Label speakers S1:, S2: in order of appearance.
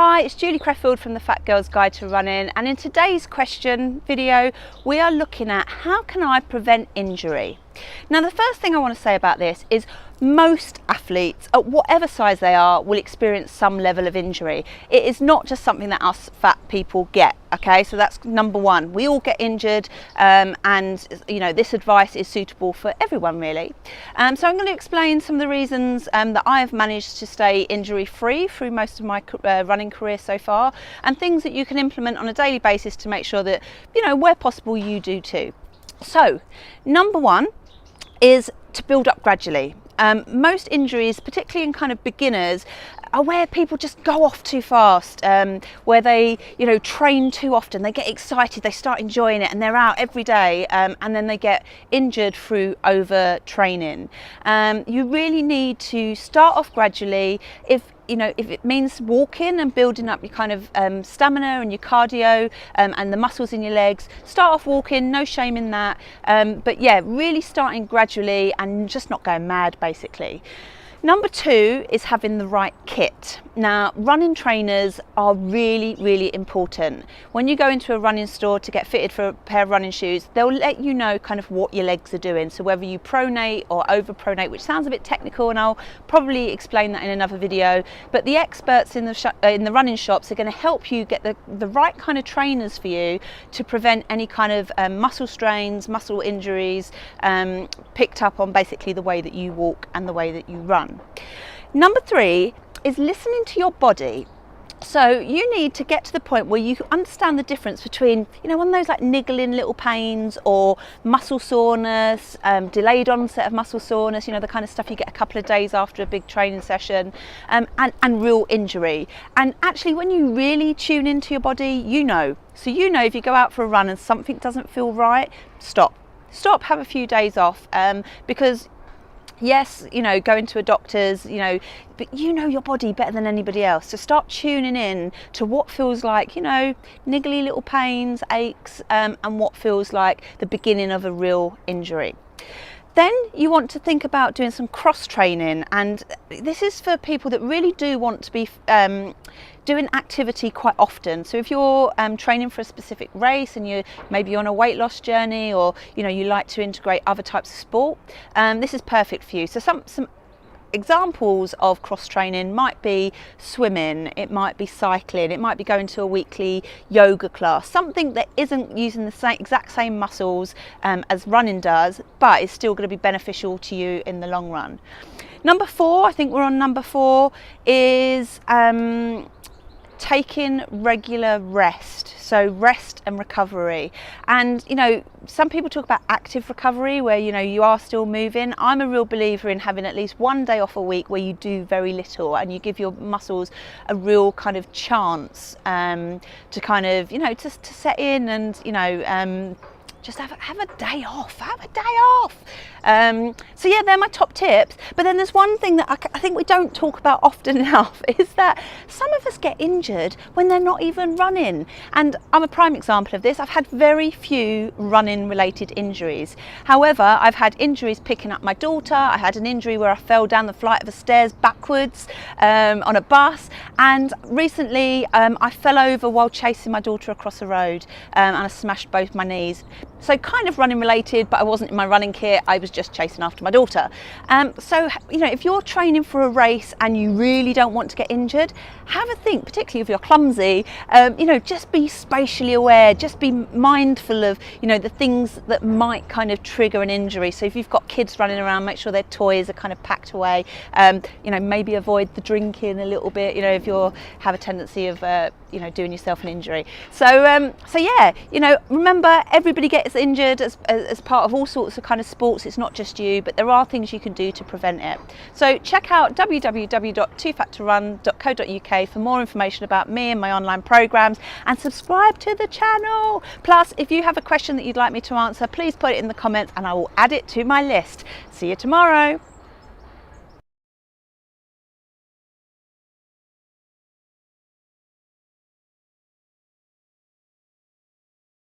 S1: Hi, it's Julie Creffield from the Fat Girl's Guide to Running, and in today's question video we are looking at how can I prevent injury. Now the first thing I want to say about this is most athletes at whatever size they are will experience some level of injury. It is not just something that us fat people get, okay? So that's number one. We all get injured, and you know, this advice is suitable for everyone really. So I'm going to explain some of the reasons that I have managed to stay injury free through most of my running career so far, and things that you can implement on a daily basis to make sure that, you know, where possible you do too. So number one is to build up gradually. Most injuries, particularly in kind of beginners, are where people just go off too fast, where they, you know, train too often, they get excited, they start enjoying it and they're out every day, and then they get injured through overtraining. You really need to start off gradually. If it means walking and building up your kind of stamina and your cardio and the muscles in your legs, start off walking, no shame in that. But yeah, really starting gradually and just not going mad basically. Number two is having the right kit. Now, running trainers are really, really important. When you go into a running store to get fitted for a pair of running shoes, they'll let you know kind of what your legs are doing. So whether you pronate or overpronate, which sounds a bit technical, and I'll probably explain that in another video, but the experts in the running shops are going to help you get the right kind of trainers for you to prevent any kind of muscle strains, muscle injuries picked up on basically the way that you walk and the way that you run. Number three is listening to your body. So you need to get to the point where you understand the difference between, you know, one of those like niggling little pains or muscle soreness, delayed onset of muscle soreness, you know, the kind of stuff you get a couple of days after a big training session, and real injury. And actually when you really tune into your body, you know. So you know if you go out for a run and something doesn't feel right, stop, have a few days off, because yes, you know, going to a doctor's, you know, but you know your body better than anybody else. So start tuning in to what feels like, you know, niggly little pains, aches, and what feels like the beginning of a real injury. Then you want to think about doing some cross training, and this is for people that really do want to be doing activity quite often. So if you're training for a specific race and you're maybe on a weight loss journey, or you know, you like to integrate other types of sport, this is perfect for you. So some examples of cross training might be swimming, it might be cycling, it might be going to a weekly yoga class, something that isn't using the exact same muscles as running does, but is still going to be beneficial to you in the long run. Number four, I think we're on number four, is taking regular rest. So rest and recovery. And you know, some people talk about active recovery where, you know, you are still moving. I'm a real believer in having at least one day off a week where you do very little and you give your muscles a real kind of chance to kind of, you know, to set in and, you know, just have a day off, so yeah, they're my top tips. But then there's one thing that I think we don't talk about often enough, is that some of us get injured when they're not even running. And I'm a prime example of this. I've had very few running related injuries. However, I've had injuries picking up my daughter. I had an injury where I fell down the flight of the stairs backwards on a bus. And recently I fell over while chasing my daughter across the road, and I smashed both my knees. So kind of running related, but I wasn't in my running kit, I was just chasing after my daughter. So, you know, if you're training for a race and you really don't want to get injured, have a think, particularly if you're clumsy, you know, just be spatially aware, just be mindful of, you know, the things that might kind of trigger an injury. So if you've got kids running around, make sure their toys are kind of packed away, you know, maybe avoid the drinking a little bit, you know, if you have a tendency of, you know, doing yourself an injury. So, so yeah, you know, remember, everybody gets injured as part of all sorts of kind of sports. It's not just you, but there are things you can do to prevent it. So check out www.toofattorun.co.uk for more information about me and my online programs, and subscribe to the channel. Plus, if you have a question that you'd like me to answer, please put it in the comments and I will add it to my list. See you tomorrow.